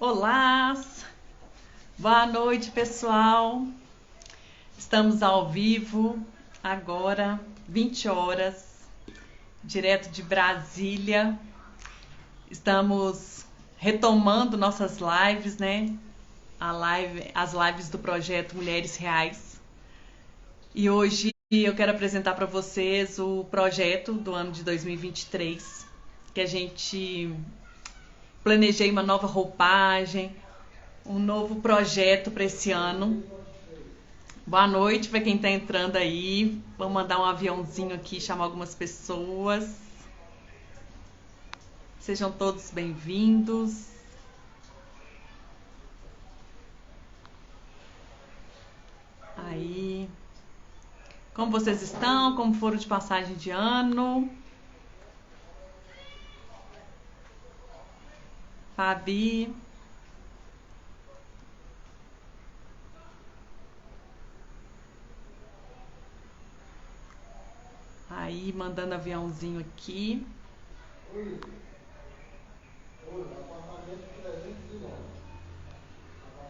Olá, boa noite pessoal. Estamos ao vivo agora, 20 horas, direto de Brasília. Estamos retomando nossas lives, né? As lives do projeto Mulheres Reais. E hoje eu quero apresentar para vocês o projeto do ano de 2023, que a gente planejei uma nova roupagem, um novo projeto para esse ano. Boa noite para quem está entrando aí. Vamos mandar um aviãozinho aqui, chamar algumas pessoas. Sejam todos bem-vindos. Aí. Como vocês estão? Como foram de passagem de ano? Fabi. Aí, mandando aviãozinho aqui.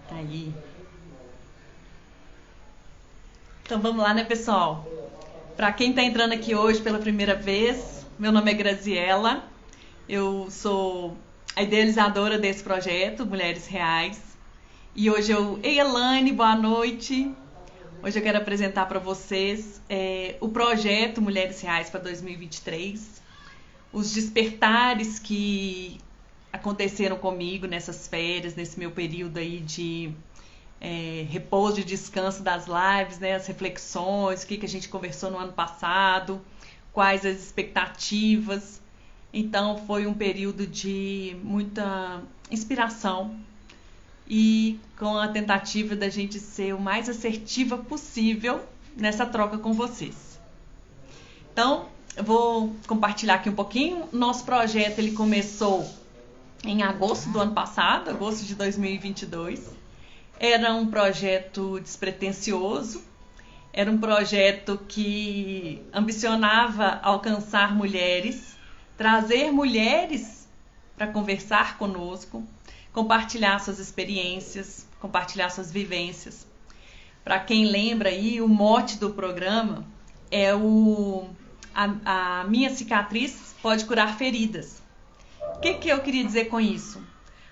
Aí. Então vamos lá, né, pessoal? Para quem está entrando aqui hoje pela primeira vez, meu nome é Graziela. Eu sou a idealizadora desse projeto, Mulheres Reais. E hoje Ei, Elaine, boa noite. Hoje eu quero apresentar para vocês o projeto Mulheres Reais para 2023. Os despertares que aconteceram comigo nessas férias, nesse meu período aí de repouso, de descanso das lives, né, as reflexões, o que a gente conversou no ano passado, quais as expectativas. Então foi um período de muita inspiração e com a tentativa da gente ser o mais assertiva possível nessa troca com vocês. Então, eu vou compartilhar aqui um pouquinho. Nosso projeto ele começou em agosto do ano passado, agosto de 2022. Era um projeto despretensioso, era um projeto que ambicionava alcançar mulheres, trazer mulheres para conversar conosco, compartilhar suas experiências, compartilhar suas vivências. Para quem lembra aí, o mote do programa é a minha cicatriz pode curar feridas. O que eu queria dizer com isso?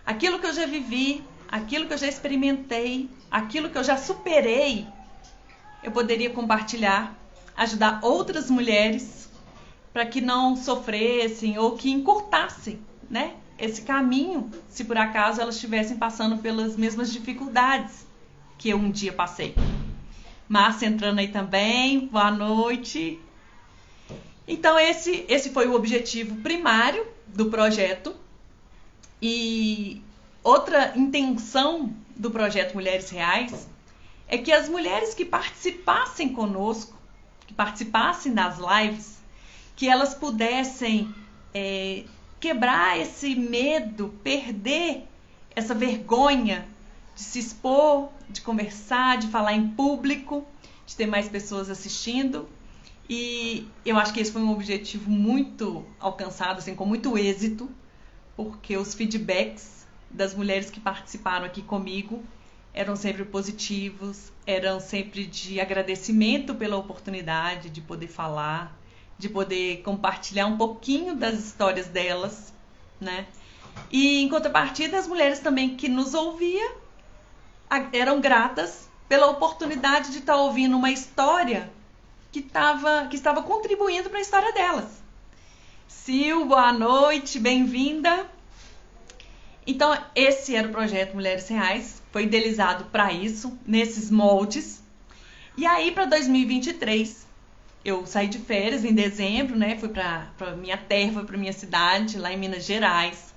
Aquilo que eu já vivi, aquilo que eu já experimentei, aquilo que eu já superei, eu poderia compartilhar, ajudar outras mulheres para que não sofressem ou que encurtassem, né, esse caminho, se por acaso elas estivessem passando pelas mesmas dificuldades que eu um dia passei. Márcia entrando aí também, boa noite. Então esse foi o objetivo primário do projeto. E outra intenção do projeto Mulheres Reais é que as mulheres que participassem conosco, que participassem das lives, que elas pudessem quebrar esse medo, perder essa vergonha de se expor, de conversar, de falar em público, de ter mais pessoas assistindo. E eu acho que esse foi um objetivo muito alcançado, assim, com muito êxito, porque os feedbacks das mulheres que participaram aqui comigo eram sempre positivos, eram sempre de agradecimento pela oportunidade de poder falar, de poder compartilhar um pouquinho das histórias delas, né? E em contrapartida, as mulheres também que nos ouviam eram gratas pela oportunidade de estar ouvindo uma história que estava contribuindo para a história delas. Sil, boa noite, bem-vinda. Então, esse era o projeto Mulheres Reais, foi idealizado para isso, nesses moldes. E aí, para 2023, eu saí de férias em dezembro, né? Fui para minha terra, fui para minha cidade, lá em Minas Gerais,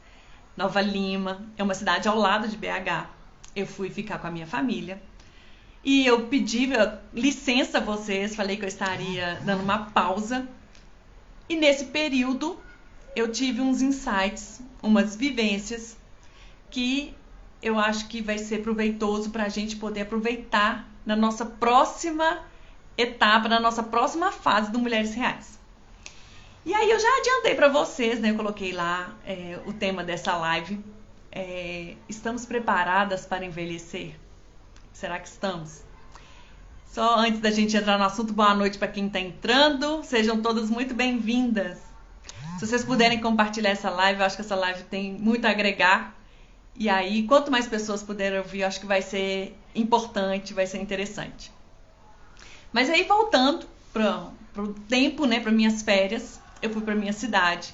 Nova Lima, é uma cidade ao lado de BH. Eu fui ficar com a minha família. E eu pedi licença a vocês, falei que eu estaria dando uma pausa. E nesse período, eu tive uns insights, umas vivências, que eu acho que vai ser proveitoso para a gente poder aproveitar na nossa próxima etapa, na nossa próxima fase do Mulheres Reais. E aí eu já adiantei para vocês, né? Eu coloquei lá o tema dessa live, Estamos preparadas para envelhecer? Será que estamos? Só antes da gente entrar no assunto, boa noite para quem está entrando. Sejam todas muito bem-vindas. Se vocês puderem compartilhar essa live, eu acho que essa live tem muito a agregar. E aí, quanto mais pessoas puderem ouvir, eu acho que vai ser importante, vai ser interessante. Mas aí, voltando para o tempo, né, para minhas férias, eu fui para minha cidade.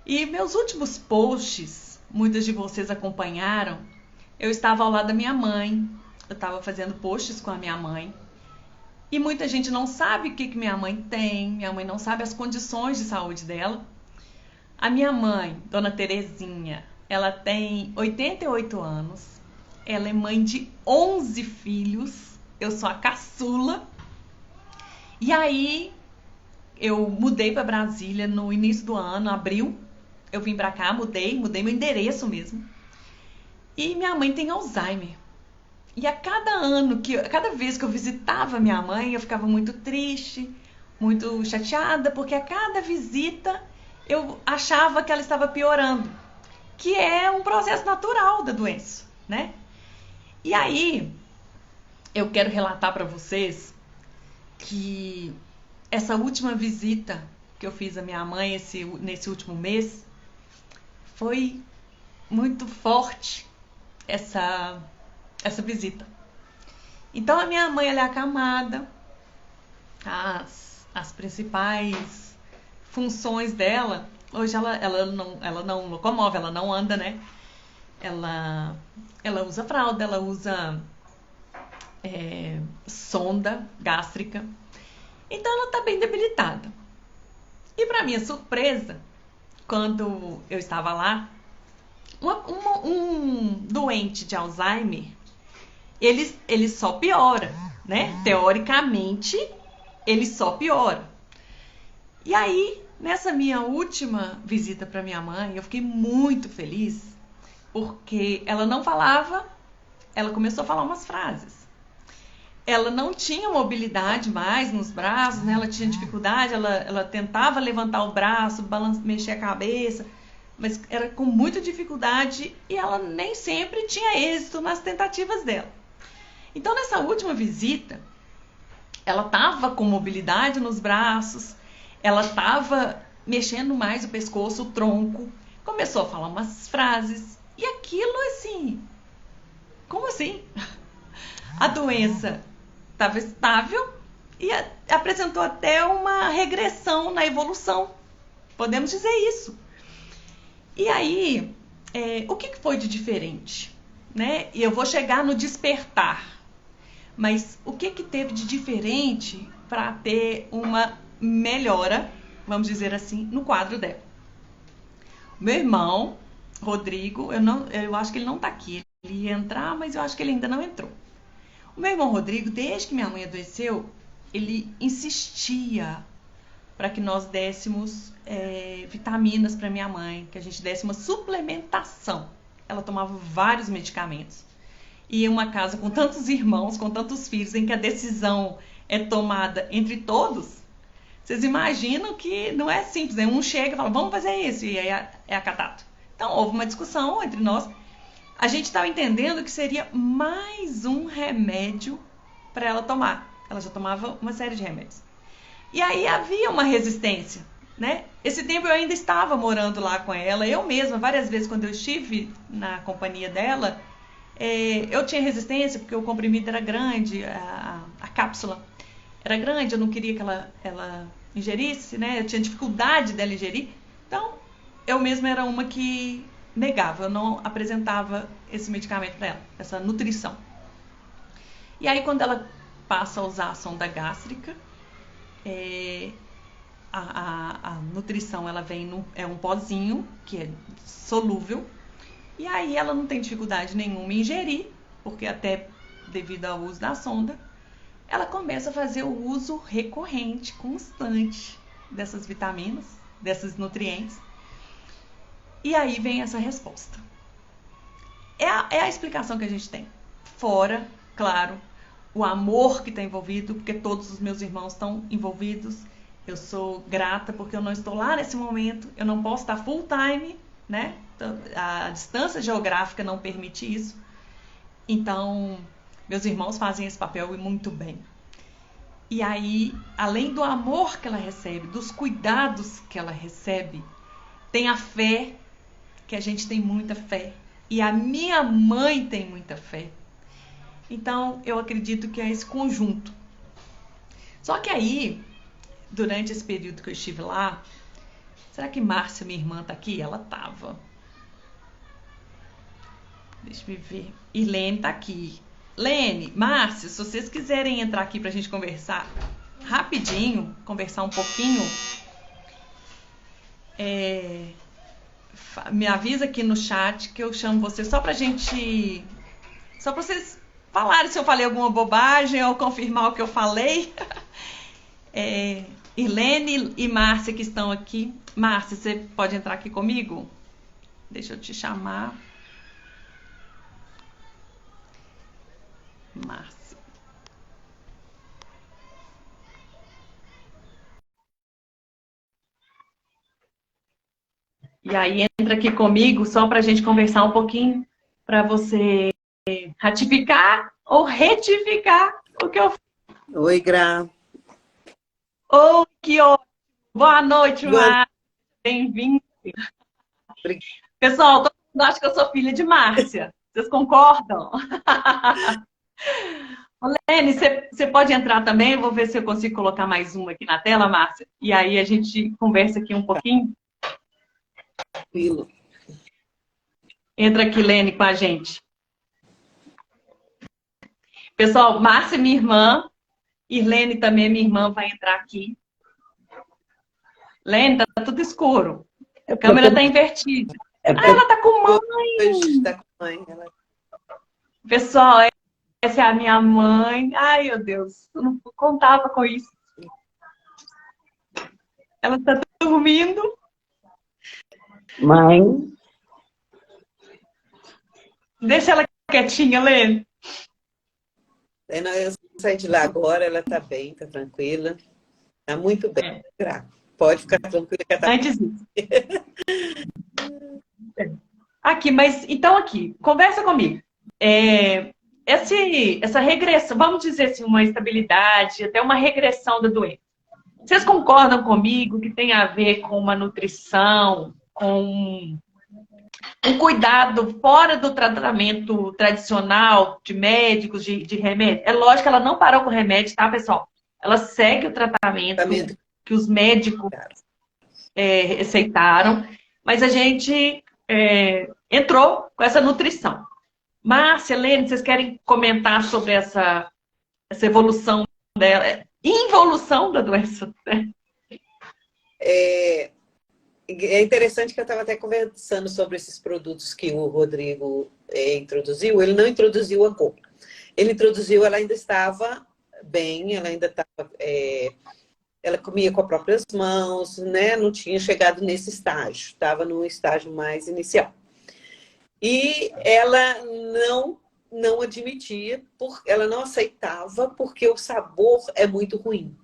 E meus últimos posts, muitas de vocês acompanharam, eu estava ao lado da minha mãe. Eu estava fazendo posts com a minha mãe. E muita gente não sabe o que minha mãe tem, minha mãe não sabe as condições de saúde dela. A minha mãe, Dona Terezinha, ela tem 88 anos, ela é mãe de 11 filhos, eu sou a caçula. E aí, eu mudei para Brasília no início do ano, abril, eu vim para cá, mudei meu endereço mesmo. E minha mãe tem Alzheimer. E a cada vez que eu visitava minha mãe, eu ficava muito triste, muito chateada, porque a cada visita eu achava que ela estava piorando, que é um processo natural da doença, né? E aí, eu quero relatar para vocês que essa última visita que eu fiz à minha mãe nesse último mês, foi muito forte essa visita. Então a minha mãe, ela é acamada, as principais funções dela, hoje ela não locomove, ela não anda, né? Ela usa fralda, ela usa sonda gástrica, então ela tá bem debilitada. E para minha surpresa, quando eu estava lá, um doente de Alzheimer, ele só piora, né? Teoricamente, ele só piora. E aí, nessa minha última visita para minha mãe, eu fiquei muito feliz, porque ela não falava, ela começou a falar umas frases. Ela não tinha mobilidade mais nos braços, né? Ela tinha dificuldade, ela tentava levantar o braço, mexer a cabeça, mas era com muita dificuldade e ela nem sempre tinha êxito nas tentativas dela. Então, nessa última visita, ela estava com mobilidade nos braços, ela estava mexendo mais o pescoço, o tronco, começou a falar umas frases, e aquilo assim, como assim? A doença estava estável e apresentou até uma regressão na evolução, podemos dizer isso. E aí, o que foi de diferente? Né? E eu vou chegar no despertar. Mas o que teve de diferente para ter uma melhora, vamos dizer assim, no quadro dela? Meu irmão, Rodrigo, eu acho que ele não está aqui. Ele ia entrar, mas eu acho que ele ainda não entrou. O meu irmão Rodrigo, desde que minha mãe adoeceu, ele insistia para que nós dessemos vitaminas para minha mãe, que a gente desse uma suplementação. Ela tomava vários medicamentos. E em uma casa com tantos irmãos, com tantos filhos, em que a decisão é tomada entre todos, vocês imaginam que não é simples, né? Um chega e fala, vamos fazer isso, e aí é acatado. Então, houve uma discussão entre nós. A gente estava entendendo que seria mais um remédio para ela tomar. Ela já tomava uma série de remédios. E aí havia uma resistência, né? Esse tempo eu ainda estava morando lá com ela. Eu mesma, várias vezes, quando eu estive na companhia dela, eu tinha resistência porque o comprimido era grande, a cápsula era grande, eu não queria que ela ingerisse, né? Eu tinha dificuldade dela ingerir. Então, eu mesma era uma que negava, eu não apresentava esse medicamento para ela, essa nutrição. E aí, quando ela passa a usar a sonda gástrica, a nutrição ela vem é um pozinho que é solúvel, e aí ela não tem dificuldade nenhuma em ingerir, porque até devido ao uso da sonda, ela começa a fazer o uso recorrente, constante dessas vitaminas, desses nutrientes. E aí vem essa resposta. É a explicação que a gente tem. Fora, claro, o amor que está envolvido, porque todos os meus irmãos estão envolvidos. Eu sou grata porque eu não estou lá nesse momento, eu não posso estar full time, né? a distância geográfica não permite isso. Então, meus irmãos fazem esse papel e muito bem. E aí, além do amor que ela recebe, dos cuidados que ela recebe, tem a fé, que a gente tem muita fé. E a minha mãe tem muita fé. Então, eu acredito que é esse conjunto. Só que aí, durante esse período que eu estive lá, será que Márcia, minha irmã, tá aqui? Ela tava. Deixa eu ver. E Lene tá aqui. Lene, Márcia, se vocês quiserem entrar aqui pra gente conversar rapidinho, conversar um pouquinho, me avisa aqui no chat que eu chamo vocês só pra gente... Só pra vocês falarem se eu falei alguma bobagem ou confirmar o que eu falei. Irlene e Márcia que estão aqui. Márcia, você pode entrar aqui comigo? Deixa eu te chamar. Márcia. E aí entra aqui comigo só para a gente conversar um pouquinho, para você ratificar ou retificar o que eu... Oi, Gra. Oh, que ótimo! Boa noite, Márcia. Bem-vinda. Pessoal, todo mundo acha que eu sou filha de Márcia. Vocês concordam? Lene, você pode entrar também? Eu vou ver se eu consigo colocar mais uma aqui na tela, Márcia. E aí a gente conversa aqui um pouquinho. Tranquilo. Entra aqui, Lene, com a gente. Pessoal, Márcia é minha irmã. Irlene também é minha irmã, vai entrar aqui. Lene, tá tudo escuro. A câmera tá invertida. Ela tá com mãe. Tá com mãe. Pessoal, essa é a minha mãe. Ai, meu Deus, eu não contava com isso. Ela tá dormindo. Mãe. Deixa ela quietinha, Lene. Eu saí de lá agora, ela tá bem, tá tranquila. Tá muito bem. Pode ficar tranquila que ela tá... Antes disso. Aqui, mas então aqui, conversa comigo. Essa regressão, vamos dizer assim, uma estabilidade, até uma regressão da doença. Vocês concordam comigo que tem a ver com uma nutrição, com um cuidado fora do tratamento tradicional de médicos, de remédio? É lógico que ela não parou com o remédio, tá, pessoal? Ela segue o tratamento que os médicos receitaram, mas a gente entrou com essa nutrição. Márcia, Lene, vocês querem comentar sobre essa evolução dela, involução da doença? É interessante que eu estava até conversando sobre esses produtos que o Rodrigo introduziu. Ele não introduziu a cor. Ele introduziu, ela ainda estava bem, ela ainda estava... ela comia com as próprias mãos, né? Não tinha chegado nesse estágio. Estava no estágio mais inicial. E ela não admitia, ela não aceitava, porque o sabor é muito ruim.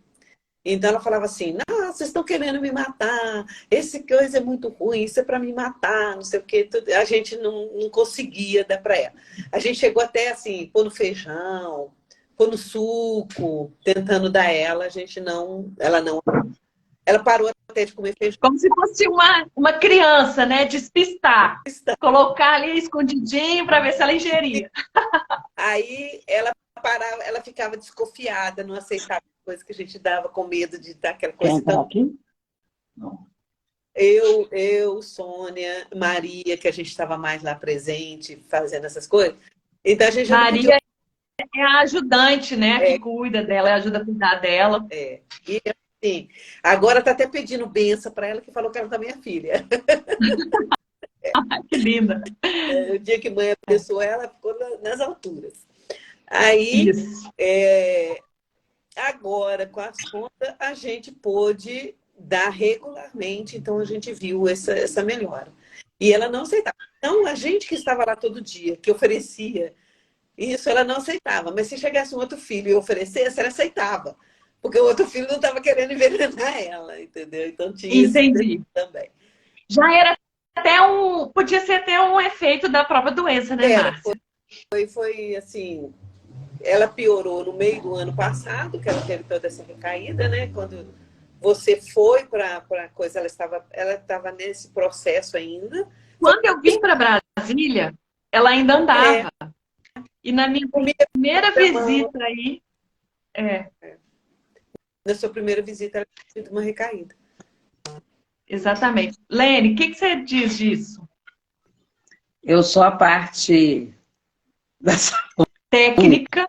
Então ela falava assim, não, vocês estão querendo me matar, esse coisa é muito ruim, isso é para me matar, não sei o quê. A gente não conseguia dar para ela. A gente chegou até assim, pôr no feijão, pôr no suco, tentando dar ela, ela parou até de comer feijão. Como se fosse uma criança, né? Despistar. Colocar ali escondidinho para ver se ela ingeria. Aí ela parava, ela ficava desconfiada, não aceitava coisa que a gente dava, com medo de dar aquela coisa. Quer aqui? Não. Eu, Sônia, Maria, que a gente estava mais lá presente, fazendo essas coisas. Então a gente já Maria é a ajudante, né? Que cuida dela, ajuda a cuidar dela. E assim, agora tá até pedindo benção para ela, que falou que ela também é filha. Que linda. O dia que mãe abençoou ela, ficou nas alturas. Aí, agora, com as contas, a gente pôde dar regularmente, então a gente viu essa melhora. E ela não aceitava. Então, a gente que estava lá todo dia, que oferecia isso, ela não aceitava. Mas se chegasse um outro filho e oferecesse, ela aceitava. Porque o outro filho não estava querendo envenenar ela, entendeu? Então tinha isso também. Já era podia ser até um efeito da própria doença, né, Era, Márcia? foi assim, ela piorou no meio do ano passado, que ela teve toda essa recaída, né? Quando você foi para a coisa, ela estava nesse processo ainda. Quando eu vim para Brasília, ela ainda É, andava. E na minha comia primeira da mão. visita aí, é, Na sua primeira visita, ela teve uma recaída. exatamente. Lene, o que você diz disso? Eu sou a parte da saúde. Técnica.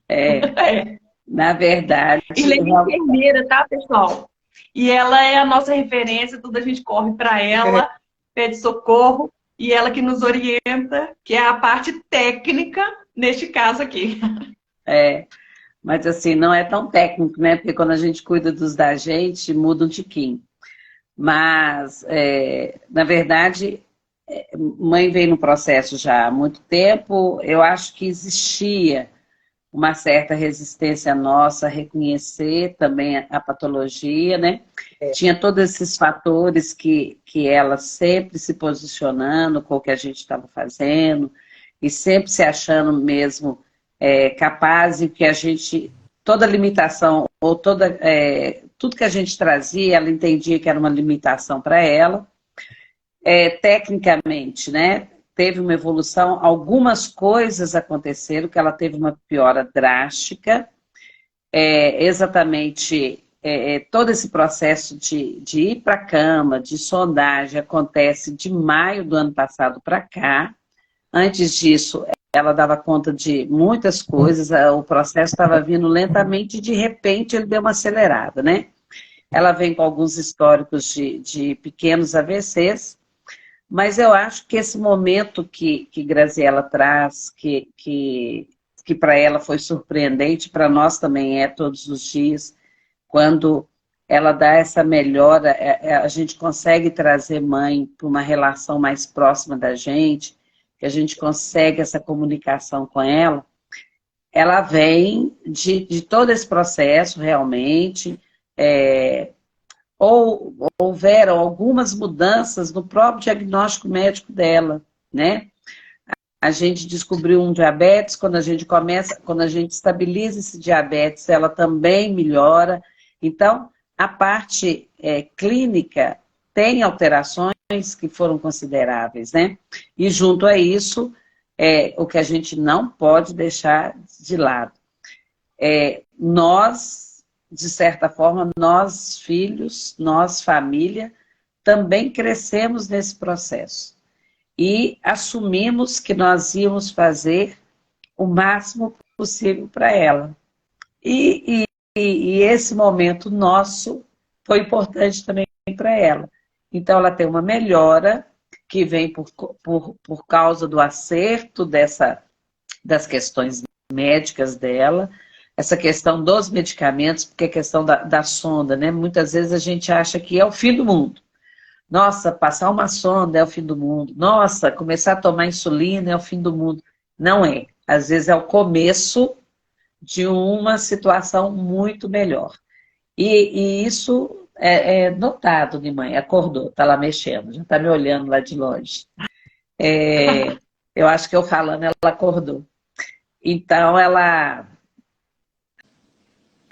É, É. na verdade, E Lene é enfermeira, tá, pessoal? E ela é a nossa referência, tudo a gente corre para ela, pede socorro, e ela que nos orienta, que é a parte técnica neste caso aqui. é, mas assim, não é tão técnico, né? Porque quando a gente cuida dos da gente, muda um tiquinho. Mas, na verdade, mãe vem no processo já há muito tempo. Eu acho que existia uma certa resistência nossa a reconhecer também a patologia, né? Tinha todos esses fatores que ela sempre se posicionando com o que a gente estava fazendo e sempre se achando mesmo capaz e que a gente, toda limitação ou tudo que a gente trazia, ela entendia que era uma limitação para ela. Tecnicamente, né? Teve uma evolução, algumas coisas aconteceram, que ela teve uma piora drástica, exatamente todo esse processo de ir para a cama, de sondagem, acontece de maio do ano passado para cá. Antes disso, ela dava conta de muitas coisas, o processo estava vindo lentamente e de repente ele deu uma acelerada, né? Ela vem com alguns históricos de pequenos AVCs, mas eu acho que esse momento que Graziela traz, que para ela foi surpreendente, para nós também é todos os dias, quando ela dá essa melhora, a gente consegue trazer mãe para uma relação mais próxima da gente, que a gente consegue essa comunicação com ela, ela vem de todo esse processo realmente, ou houveram algumas mudanças no próprio diagnóstico médico dela, né? A gente descobriu um diabetes, quando a gente estabiliza esse diabetes, ela também melhora. Então, a parte clínica tem alterações que foram consideráveis, né? E junto a isso, o que a gente não pode deixar de lado. Nós, de certa forma, nós filhos, nós família, também crescemos nesse processo. E assumimos que nós íamos fazer o máximo possível para ela. E esse momento nosso foi importante também para ela. Então, ela tem uma melhora que vem por causa do acerto das questões médicas dela, essa questão dos medicamentos, porque a questão da sonda, né? Muitas vezes a gente acha que é o fim do mundo. Nossa, passar uma sonda é o fim do mundo. Nossa, começar a tomar insulina é o fim do mundo. Não é. Às vezes é o começo de uma situação muito melhor. E isso é notado, minha mãe. Acordou, está lá mexendo, já está me olhando lá de longe. Eu acho que eu falando, ela acordou. Então,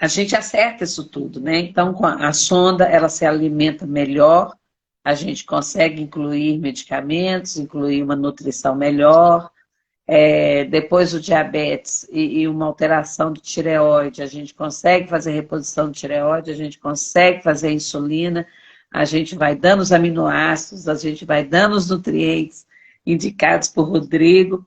a gente acerta isso tudo, né? Então, com a sonda, ela se alimenta melhor, a gente consegue incluir medicamentos, incluir uma nutrição melhor. Depois do diabetes e uma alteração do tireoide, a gente consegue fazer reposição de tireoide, a gente consegue fazer insulina, a gente vai dando os aminoácidos, a gente vai dando os nutrientes indicados por Rodrigo,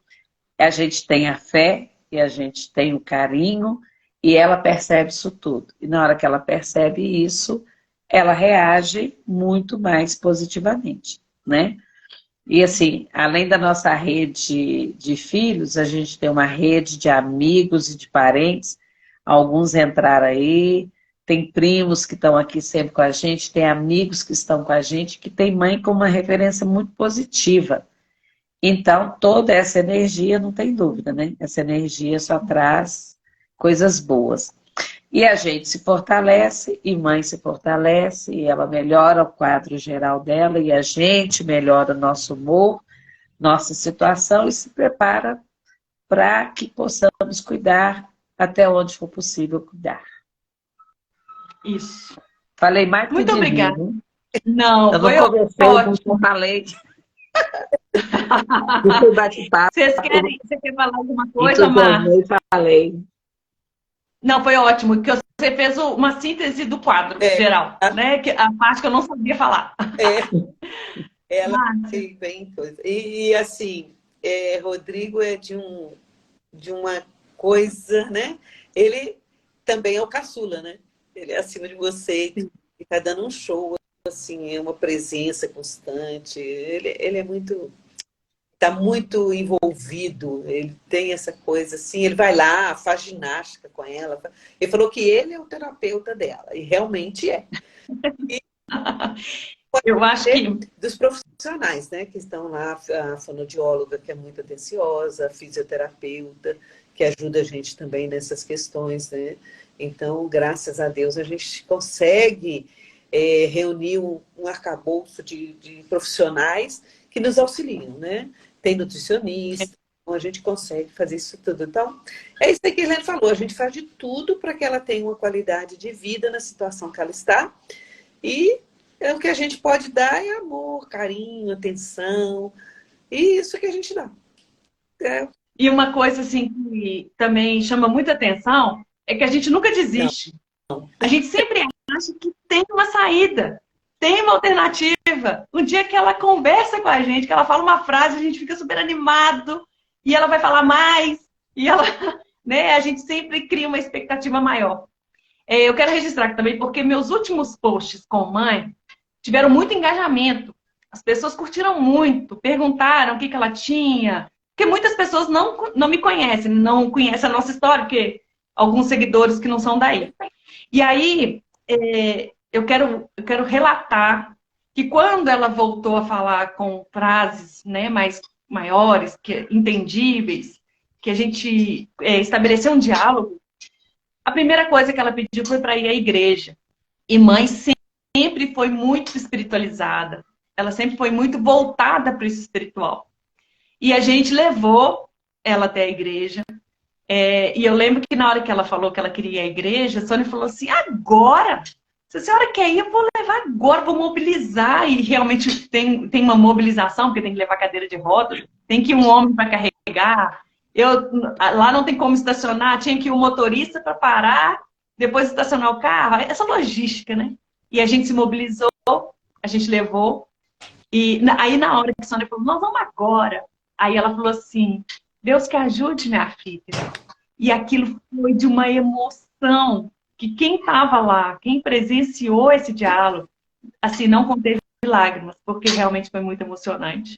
a gente tem a fé e a gente tem o carinho e ela percebe isso tudo. E na hora que ela percebe isso, ela reage muito mais positivamente, né? E assim, além da nossa rede de filhos, a gente tem uma rede de amigos e de parentes. Alguns entraram aí, tem primos que estão aqui sempre com a gente, tem amigos que estão com a gente, que tem mãe com uma referência muito positiva. Então, toda essa energia, não tem dúvida, né? Essa energia só traz coisas boas. E a gente se fortalece, e mãe se fortalece, e ela melhora o quadro geral dela, e a gente melhora o nosso humor, nossa situação, e se prepara para que possamos cuidar até onde for possível cuidar. Isso. Falei mais que Muito obrigada. devia. Não, Eu foi não comecei, ótimo. não falei. Não foi bate-papo. Você quer falar alguma coisa, Entusiasmei Márcia? e falei. Não, foi ótimo, porque você fez uma síntese do quadro geral, né? A parte que eu não sabia falar. Ela Márcia. foi bem coisa. E assim, Rodrigo é de uma coisa, né? Ele também é o caçula, né? Ele é acima de você e tá dando um show, assim, é uma presença constante. Ele é muito, tá muito envolvido, ele tem essa coisa assim, ele vai lá, faz ginástica com ela. Ele falou que ele é o terapeuta dela, e realmente é. Eu acho que Dos profissionais, né, que estão lá, a fonoaudióloga, que é muito atenciosa, a fisioterapeuta, que ajuda a gente também nessas questões, né? Então, graças a Deus, a gente consegue reunir um arcabouço de profissionais que nos auxiliam, né? Tem nutricionista, então a gente consegue fazer isso tudo. Então, é isso aí que a Helene falou, a gente faz de tudo para que ela tenha uma qualidade de vida na situação que ela está, e o que a gente pode dar é amor, carinho, atenção, e isso que a gente dá. E uma coisa assim que também chama muita atenção é que a gente nunca Não, desiste. A gente sempre acha que tem uma saída, tem uma alternativa. Um dia que ela conversa com a gente, que ela fala uma frase, a gente fica super animado e ela vai falar mais e ela, né? A gente sempre cria uma expectativa maior. Eu quero registrar aqui também porque meus últimos posts com mãe tiveram muito engajamento. As pessoas curtiram muito, perguntaram o que ela tinha. Porque muitas pessoas não me conhecem, não conhecem a nossa história, porque alguns seguidores que não são daí. E aí, eu quero relatar que quando ela voltou a falar com frases, né, mais maiores, entendíveis, que a gente estabeleceu um diálogo, a primeira coisa que ela pediu foi para ir à igreja. E mãe sempre foi muito espiritualizada. Ela sempre foi muito voltada para isso espiritual. E a gente levou ela até a igreja. E eu lembro que na hora que ela falou que ela queria ir à igreja, a Sônia falou assim, agora? Se a senhora quer ir, eu vou levar agora, vou mobilizar. E realmente tem uma mobilização, porque tem que levar cadeira de rodas, tem que ir um homem para carregar. Lá não tem como estacionar, tinha que ir o motorista para parar, depois estacionar o carro. Essa logística, né? E a gente se mobilizou, a gente levou. E aí na hora que a Sônia falou, nós vamos agora. Aí ela falou assim, Deus que ajude, minha filha. E aquilo foi de uma emoção que quem estava lá, quem presenciou esse diálogo, assim, não conteve lágrimas, porque realmente foi muito emocionante.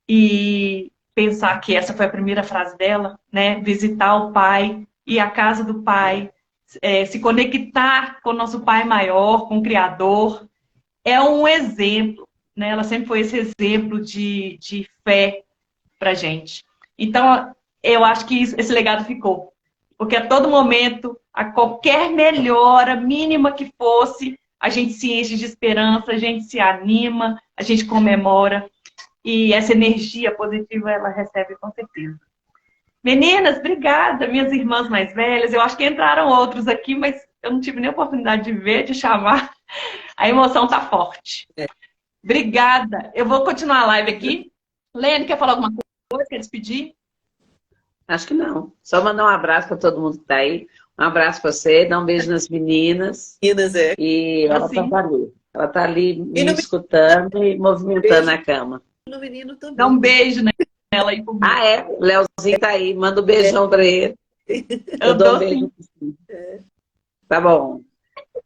E pensar que essa foi a primeira frase dela, né? Visitar o pai, ir à casa do pai, se conectar com o nosso pai maior, com o Criador, é um exemplo, né? Ela sempre foi esse exemplo de fé pra gente. Então, eu acho que esse legado ficou. Porque a todo momento, a qualquer melhora mínima que fosse, a gente se enche de esperança, a gente se anima, a gente comemora. E essa energia positiva ela recebe com certeza. Meninas, obrigada, minhas irmãs mais velhas. Eu acho que entraram outros aqui, mas eu não tive nem oportunidade de ver, de chamar. A emoção tá forte. Obrigada. Eu vou continuar a live aqui. Lene, quer falar alguma coisa? Quer despedir? Acho que não. Só mandar um abraço para todo mundo que está aí. Um abraço para você, dar um beijo nas meninas. Meninas, E ela Assim. está ali. Ela está ali me no escutando e movimentando a cama. no menino também. Dá um beijo nela aí por mim. Ah, é? O Leozinho tá aí. Manda um beijão para ele. Eu dou um dou beijo. sim. Tá bom.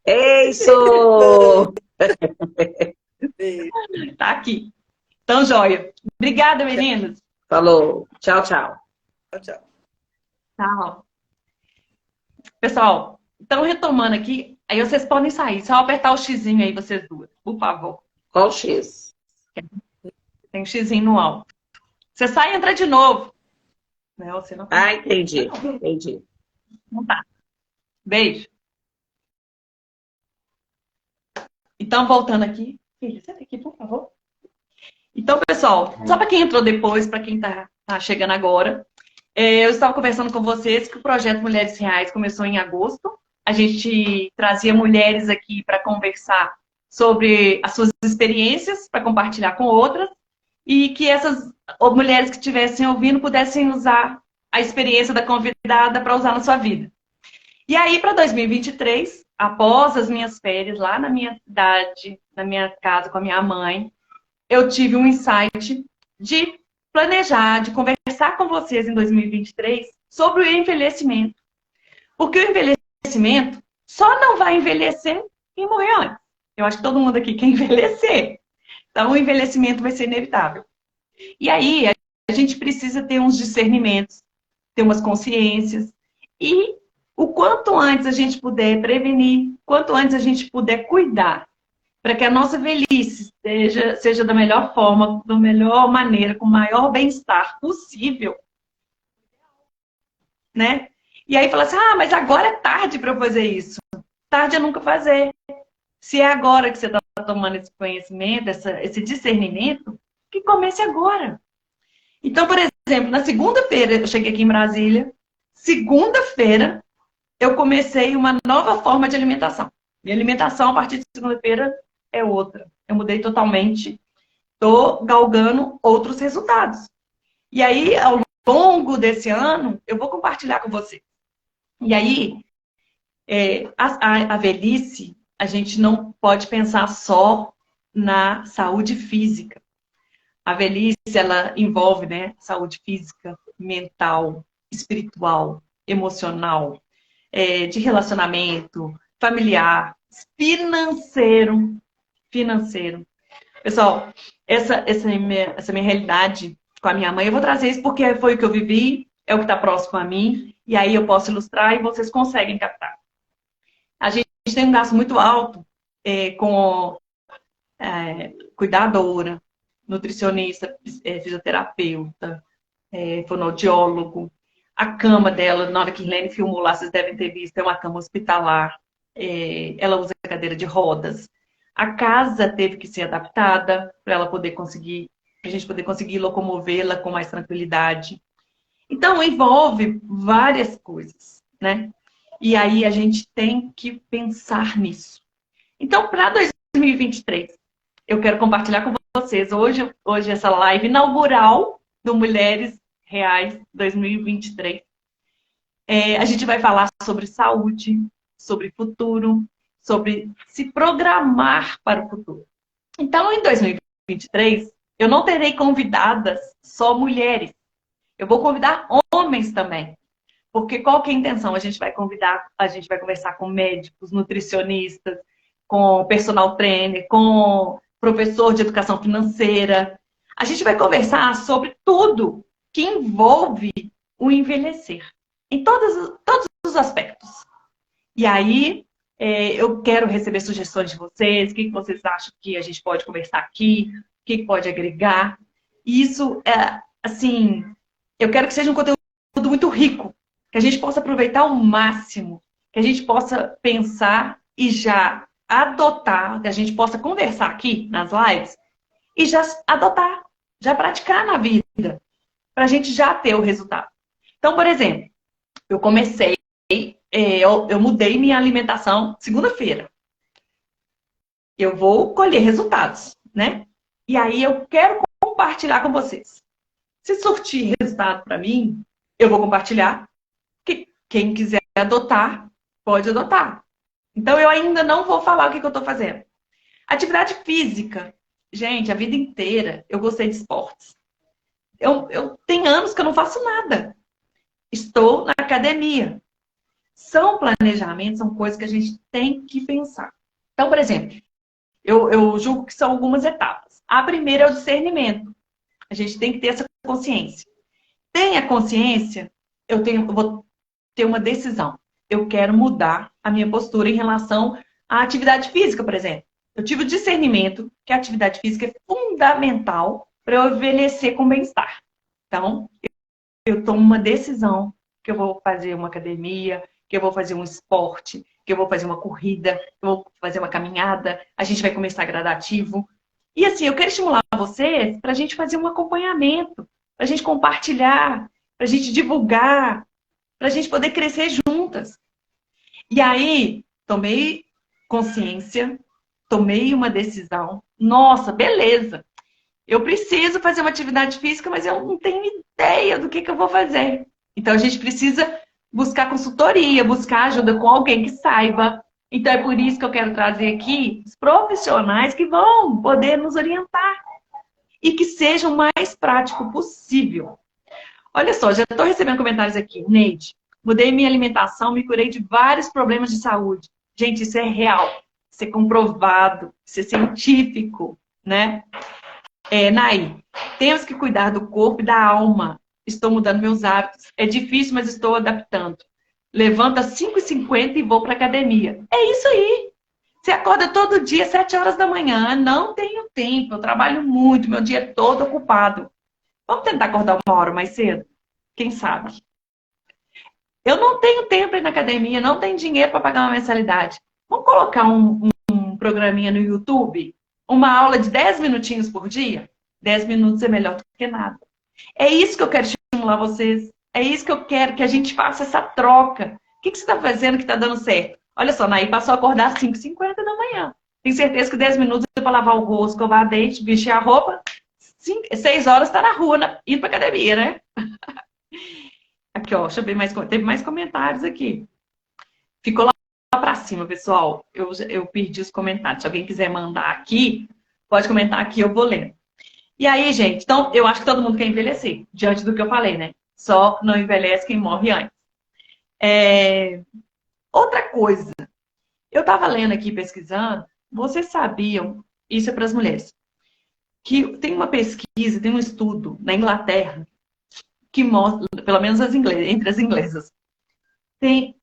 É isso! Beijo. Tá aqui. Então, joia. Obrigada, meninas. Falou. Tchau, tchau. Tchau, tchau. Tchau. Pessoal, então retomando aqui, aí vocês podem sair. Só apertar o xizinho aí, vocês duas, por favor. Qual o X? Tem um xizinho no alto. Você sai e entra de novo. Não, você não. Ah, entendi. Entendi. Não tá. Beijo. Então, voltando aqui. Filha, senta aqui, por favor. Então, pessoal, só para quem entrou depois, para quem está chegando agora, eu estava conversando com vocês que o projeto Mulheres Reais começou em agosto. A gente trazia mulheres aqui para conversar sobre as suas experiências, para compartilhar com outras, e que essas mulheres que estivessem ouvindo pudessem usar a experiência da convidada para usar na sua vida. E aí, para 2023, após as minhas férias lá na minha cidade, na minha casa com a minha mãe, eu tive um insight de planejar, de conversar com vocês em 2023 sobre o envelhecimento. Porque o envelhecimento só não vai envelhecer quem morrer antes. Eu acho que todo mundo aqui quer envelhecer. Então, o envelhecimento vai ser inevitável. E aí, a gente precisa ter uns discernimentos, ter umas consciências. E o quanto antes a gente puder prevenir, quanto antes a gente puder cuidar, para que a nossa velhice seja da melhor forma, da melhor maneira, com o maior bem-estar possível, né? E aí fala assim, mas agora é tarde para eu fazer isso. Tarde é nunca fazer. Se é agora que você está tomando esse conhecimento, esse discernimento, que comece agora. Então, por exemplo, na segunda-feira, eu cheguei aqui em Brasília, segunda-feira, eu comecei uma nova forma de alimentação. Minha alimentação, a partir de segunda-feira, é outra. Eu mudei totalmente. Estou galgando outros resultados. E aí, ao longo desse ano, eu vou compartilhar com você. E aí, a velhice, a gente não pode pensar só na saúde física. A velhice, ela envolve, né, saúde física, mental, espiritual, emocional, de relacionamento, familiar, financeiro. Pessoal, essa minha realidade com a minha mãe, eu vou trazer isso porque foi o que eu vivi, é o que está próximo a mim, e aí eu posso ilustrar e vocês conseguem captar. A gente tem um gasto muito alto com cuidadora, nutricionista, fisioterapeuta, fonoaudiólogo. A cama dela, na hora que Helene filmou lá, vocês devem ter visto, é uma cama hospitalar. Ela usa cadeira de rodas. A casa teve que ser adaptada para ela poder conseguir, para a gente poder conseguir locomovê-la com mais tranquilidade. Então, envolve várias coisas, né? E aí a gente tem que pensar nisso. Então, para 2023, eu quero compartilhar com vocês hoje essa live inaugural do Mulheres Reais 2023. A gente vai falar sobre saúde, sobre futuro, sobre se programar para o futuro. Então, em 2023, eu não terei convidadas só mulheres. Eu vou convidar homens também. Porque qual que é a intenção? A gente vai conversar com médicos, nutricionistas, com personal trainer, com professor de educação financeira. A gente vai conversar sobre tudo que envolve o envelhecer. Em todos os aspectos. E aí, eu quero receber sugestões de vocês, o que vocês acham que a gente pode conversar aqui, o que pode agregar. E isso, assim, eu quero que seja um conteúdo muito rico, que a gente possa aproveitar ao máximo, que a gente possa pensar e já adotar, que a gente possa conversar aqui nas lives e já adotar, já praticar na vida, para a gente já ter o resultado. Então, por exemplo, eu comecei, eu mudei minha alimentação segunda-feira. Eu vou colher resultados, né? E aí eu quero compartilhar com vocês. Se surtir resultado para mim, eu vou compartilhar. Quem quiser adotar, pode adotar. Então, eu ainda não vou falar o que eu estou fazendo. Atividade física. Gente, a vida inteira eu gostei de esportes. Eu tenho anos que eu não faço nada. Estou na academia. São planejamentos, são coisas que a gente tem que pensar. Então, por exemplo, eu julgo que são algumas etapas. A primeira é o discernimento. A gente tem que ter essa consciência. Tenha consciência, eu vou ter uma decisão. Eu quero mudar a minha postura em relação à atividade física, por exemplo. Eu tive o discernimento que a atividade física é fundamental para eu envelhecer com bem-estar. Então, eu tomo uma decisão que eu vou fazer uma academia, que eu vou fazer um esporte, que eu vou fazer uma corrida, que eu vou fazer uma caminhada, a gente vai começar gradativo. E assim, eu quero estimular vocês para a gente fazer um acompanhamento, para a gente compartilhar, para a gente divulgar, para a gente poder crescer juntas. E aí, tomei consciência, tomei uma decisão. Nossa, beleza. Eu preciso fazer uma atividade física, mas eu não tenho ideia do que eu vou fazer. Então, a gente precisa buscar consultoria, buscar ajuda com alguém que saiba. Então, é por isso que eu quero trazer aqui os profissionais que vão poder nos orientar e que seja o mais prático possível. Olha só, já estou recebendo comentários aqui. Neide, mudei minha alimentação, me curei de vários problemas de saúde. Gente, isso é real, isso é comprovado, isso é científico, né? Nai, temos que cuidar do corpo e da alma. Estou mudando meus hábitos. É difícil, mas estou adaptando. Levanto às 5h50 e vou para academia. É isso aí. Você acorda todo dia, 7 horas da manhã. Não tenho tempo, eu trabalho muito, meu dia é todo ocupado. Vamos tentar acordar 1 hora mais cedo? Quem sabe? Eu não tenho tempo para ir na academia, não tenho dinheiro para pagar uma mensalidade. Vamos colocar um programinha no YouTube? Uma aula de 10 minutinhos por dia? 10 minutos é melhor do que nada. É isso que eu quero estimular vocês. É isso que eu quero, que a gente faça essa troca. O que você está fazendo que está dando certo? Olha só, Naí passou a acordar às 5h50 da manhã. Tenho certeza que 10 minutos é para lavar o rosto, escovar dente, vestir a roupa. 6 horas está na rua, indo para academia, né? Aqui, ó, deixa eu ver mais. Teve mais comentários aqui. Ficou lá para cima, pessoal. Eu perdi os comentários. Se alguém quiser mandar aqui, pode comentar aqui, eu vou ler. E aí, gente, então, eu acho que todo mundo quer envelhecer, diante do que eu falei, né? Só não envelhece quem morre antes. Outra coisa, eu estava lendo aqui, pesquisando, vocês sabiam, isso é para as mulheres, que tem uma pesquisa, tem um estudo na Inglaterra, que mostra, pelo menos entre as inglesas, tem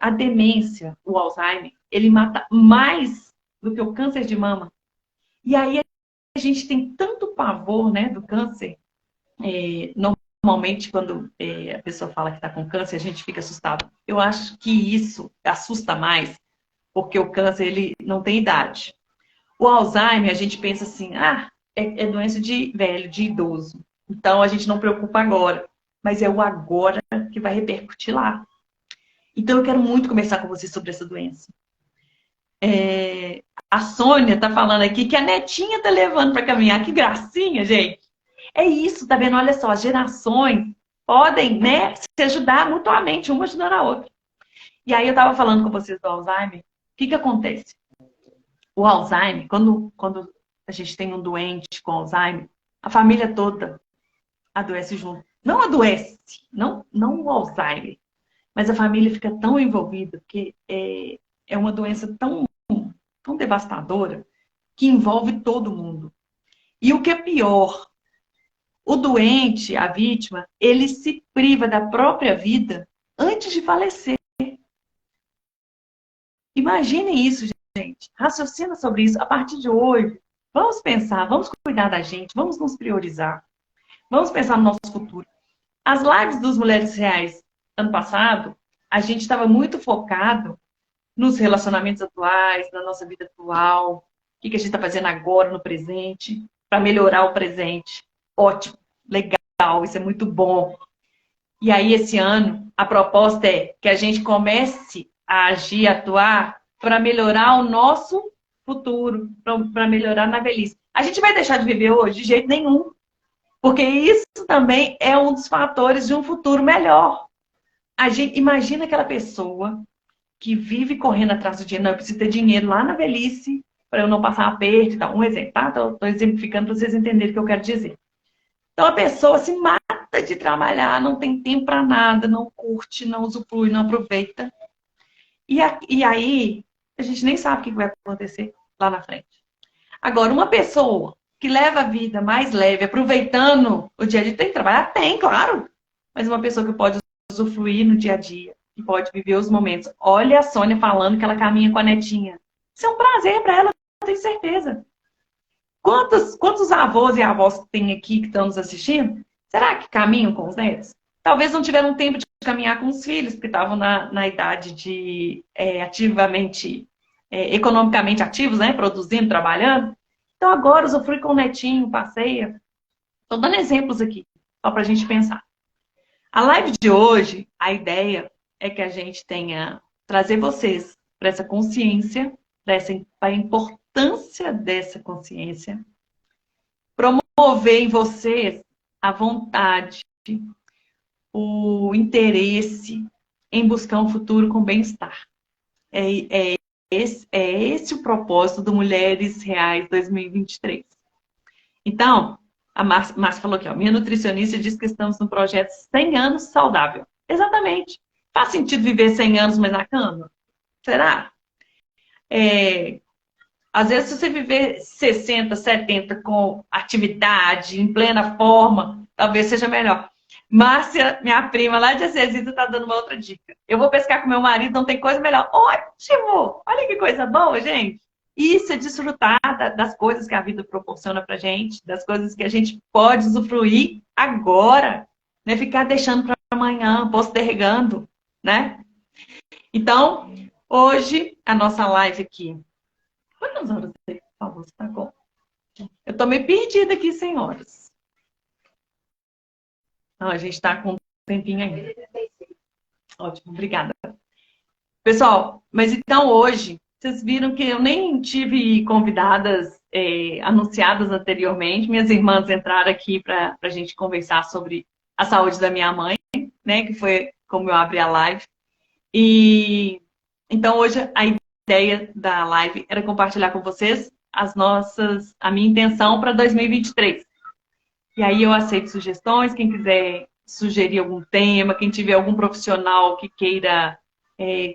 a demência, o Alzheimer, ele mata mais do que o câncer de mama. E aí a gente tem tanto pavor, né, do câncer. Normalmente, quando a pessoa fala que está com câncer, a gente fica assustado. Eu acho que isso assusta mais, porque o câncer ele não tem idade. O Alzheimer, a gente pensa assim, é doença de velho, de idoso. Então, a gente não preocupa agora. Mas é o agora que vai repercutir lá. Então, eu quero muito conversar com vocês sobre essa doença. A Sônia tá falando aqui que a netinha tá levando para caminhar. Que gracinha, gente. É isso, tá vendo? Olha só, as gerações podem, né, se ajudar mutuamente, uma ajudando a outra. E aí eu tava falando com vocês do Alzheimer. O que acontece? O Alzheimer, quando a gente tem um doente com Alzheimer, a família toda adoece junto. Não adoece, não o Alzheimer, mas a família fica tão envolvida, porque é uma doença tão devastadora que envolve todo mundo. E o que é pior, o doente, a vítima, ele se priva da própria vida antes de falecer. Imaginem isso, gente. Raciocina sobre isso a partir de hoje. Vamos pensar, vamos cuidar da gente, vamos nos priorizar. Vamos pensar no nosso futuro. As lives dos Mulheres Reais, ano passado, a gente estava muito focado nos relacionamentos atuais, na nossa vida atual, o que a gente está fazendo agora, no presente, para melhorar o presente. Ótimo, legal, isso é muito bom. E aí, esse ano, a proposta é que a gente comece a agir, atuar, para melhorar o nosso futuro, para melhorar na velhice. A gente vai deixar de viver hoje? De jeito nenhum. Porque isso também é um dos fatores de um futuro melhor. Imagina aquela pessoa que vive correndo atrás do dinheiro. Não, eu preciso ter dinheiro lá na velhice para eu não passar aperto e tal. Um exemplo, tá? Estou exemplificando para vocês entenderem o que eu quero dizer. Então, a pessoa se mata de trabalhar, não tem tempo para nada, não curte, não usufrui, não aproveita. E aí, a gente nem sabe o que vai acontecer lá na frente. Agora, uma pessoa que leva a vida mais leve, aproveitando o dia a dia, tem que trabalhar? Tem, claro. Mas uma pessoa que pode usufruir no dia a dia, que pode viver os momentos. Olha a Sônia falando que ela caminha com a netinha. Isso é um prazer para ela, eu tenho certeza. Quantos avós e avós tem aqui que estão nos assistindo? Será que caminham com os netos? talvez não tiveram tempo de caminhar com os filhos, porque estavam na idade de ativamente, economicamente ativos, né? Produzindo, trabalhando. Então agora usufrui com o netinho, passeia. Estou dando exemplos aqui, só para a gente pensar. A live de hoje, a ideia é que a gente trazer vocês para essa consciência, para a importância dessa consciência, promover em vocês a vontade, o interesse em buscar um futuro com bem-estar. É esse o propósito do Mulheres Reais 2023. Então, a Márcia falou aqui, ó, minha nutricionista diz que estamos num projeto 100 anos saudável. Exatamente. Faz sentido viver 100 anos mais na cama? Será? Às vezes, se você viver 60, 70 com atividade, em plena forma, talvez seja melhor. Márcia, minha prima lá de Acesita, está dando uma outra dica. Eu vou pescar com meu marido, não tem coisa melhor. Ótimo! Olha que coisa boa, gente. Isso é desfrutar das coisas que a vida proporciona pra gente, das coisas que a gente pode usufruir agora, né? Ficar deixando para amanhã, postergando, né? Então, hoje, a nossa live aqui. Quantas horas aí, por favor? Tá bom. Eu tô meio perdida aqui, senhoras. Não, a gente tá com um tempinho ainda. Ótimo, obrigada. Pessoal, mas então hoje, vocês viram que eu nem tive convidadas anunciadas anteriormente. Minhas irmãs entraram aqui para a gente conversar sobre a saúde da minha mãe, né? Que foi como eu abri a live. E então hoje a ideia da live era compartilhar com vocês a minha intenção para 2023. E aí eu aceito sugestões, quem quiser sugerir algum tema, quem tiver algum profissional que queira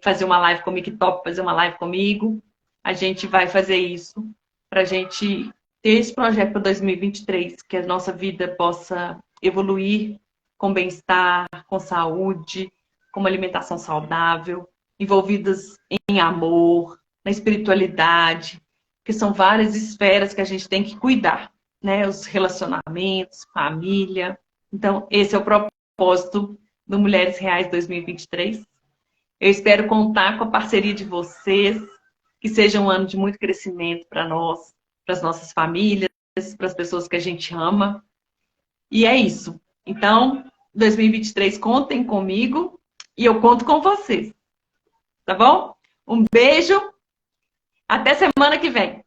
fazer uma live comigo, que topa fazer uma live comigo, a gente vai fazer isso para a gente ter esse projeto para 2023, que a nossa vida possa evoluir com bem-estar, com saúde, com uma alimentação saudável, envolvidas em amor, na espiritualidade, que são várias esferas que a gente tem que cuidar, né? Os relacionamentos, família. Então, esse é o propósito do Mulheres Reais 2023. Eu espero contar com a parceria de vocês, que seja um ano de muito crescimento para nós, para as nossas famílias, para as pessoas que a gente ama. E é isso. Então, 2023, contem comigo e eu conto com vocês. Tá bom? Um beijo. Até semana que vem.